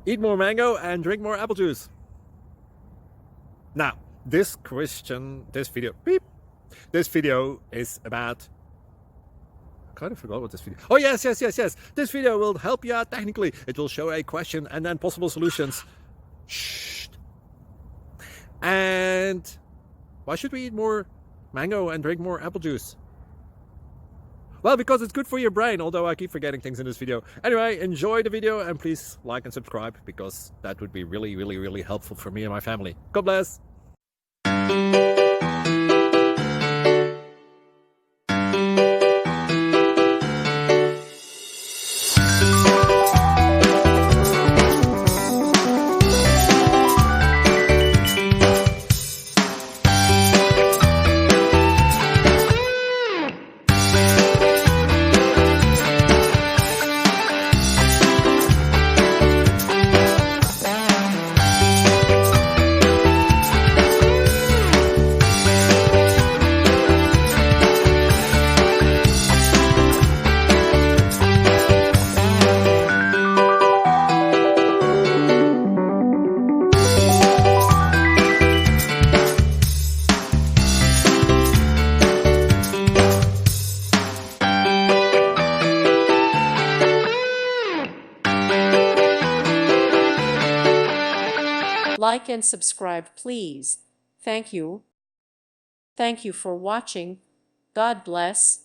Eat more mango and drink more apple juice. Now, this video is about, I kind of forgot what this video. Oh, yes. This video will help you out technically. It will show a question and then possible solutions. Shh. And why should we eat more mango and drink more apple juice? Well, because it's good for your brain, although I keep forgetting things in this video. Anyway, enjoy the video and please like and subscribe, because that would be really helpful for me and my family. God bless. Like and subscribe, please. Thank you. Thank you for watching. God bless.